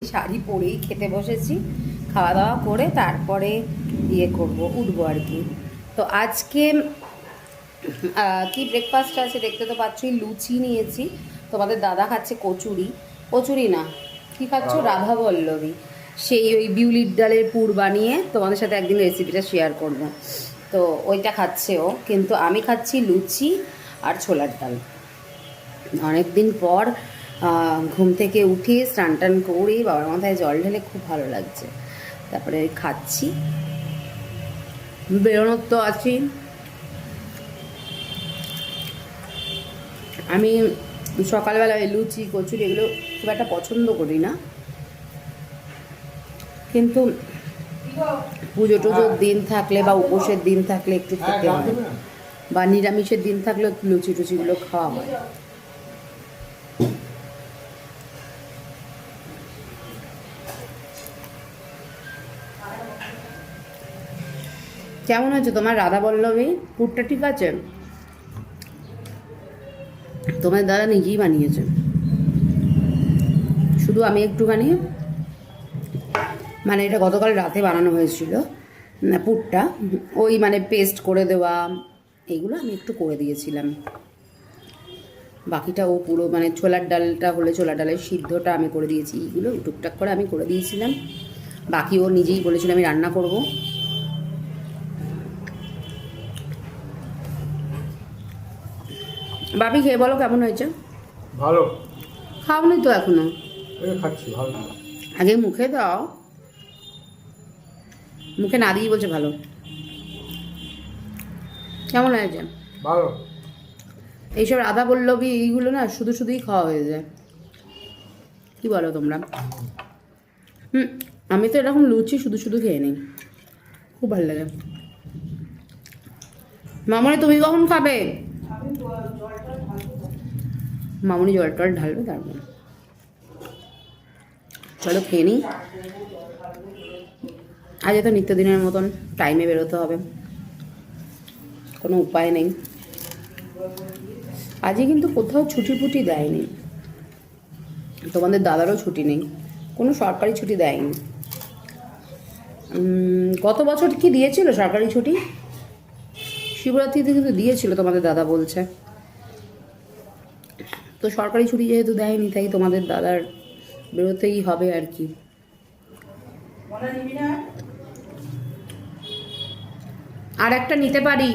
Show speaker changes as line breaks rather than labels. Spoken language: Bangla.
শাড়ি পরেই খেতে বসেছি, খাওয়া দাওয়া করে তারপরে উঠবো আর কি। তো আজকে কি ব্রেকফাস্ট আছে দেখতে তো পাচ্ছই, লুচি নিয়েছি, তোমাদের দাদা খাচ্ছে কচুরি, কচুরি না কি খাচ্ছ, রাধা বল্লভী, সেই ওই বিউলির ডালের পুর বানিয়ে তোমাদের সাথে একদিন রেসিপিটা শেয়ার করব। তো ওইটা খাচ্ছে ও, কিন্তু আমি খাচ্ছি লুচি আর ছোলার ডাল। অনেক দিন পর ঘুম থেকে উঠে স্নান টান করে বাবার মাথায় জল ঢেলে খুব ভালো লাগছে, তারপরে খাচ্ছি। বেরোনোর তো আছি, আমি সকালবেলা লুচি কচুরি এগুলো খুব একটা পছন্দ করি না, কিন্তু পুজো টুজোর দিন থাকলে বা উপোসের দিন থাকলে একটু খেতে হয়, বা নিরামিষের দিন থাকলে লুচি টুচিগুলো খাওয়া হয়। কেমন হয়েছে তোমার রাধা বল্লভী পুরটা? ঠিক আছে, তোমার দাদা নিজেই বানিয়েছে, শুধু আমি একটুখানি, মানে এটা গতকাল রাতে বানানো হয়েছিল পুরটা, ওই মানে পেস্ট করে দেওয়া এইগুলো আমি একটু করে দিয়েছিলাম, বাকিটা ও পুরো মানে ছোলার ডালটা হলে ছোলার ডালের সিদ্ধটা আমি করে দিয়েছি, এইগুলো টুকটাক করে আমি করে দিয়েছিলাম, বাকি ও নিজেই বলেছিল আমি রান্না করব। বাপি খেয়ে বলো কেমন হয়েছে?
ভালো।
খাওনি তো এখনো?
খাচ্ছি, ভালো।
আগে মুখে দাও, মুখে না দিয়ে বলছে ভালো। কেমন হয়েছে?
ভালো।
এইসব রাধা বল্লভী এইগুলো না শুধু শুধুই খাওয়া হয়ে যায়, কি বলো তোমরা? আমি তো এরকম লুচি শুধু শুধু খেয়ে নিই, খুব ভালো লাগে। মামনি তুমি কখন খাবে? মামনি জল টল ঢালবে তারপর। চলো খেয়ে নিই, আজ তো নিত্যদিনের মতন টাইমে বেরোতে হবে, কোনো উপায় নেই। আজকে কিন্তু কোথাও ছুটি ফুটি দেয়নি, তোমাদের দাদারও ছুটি নেই, কোনো সরকারি ছুটি দেয়নি। গত বছর কি দিয়েছিল সরকারি ছুটি? শিবরাত্রিতে কিন্তু দিয়েছিল তোমাদের দাদা বলছে, তো সরকারি ছুটি যেহেতু দেয়নি তাই তোমাদের দাদার বেরোতেই হবে আর কি। আর একটা নিতে পারি?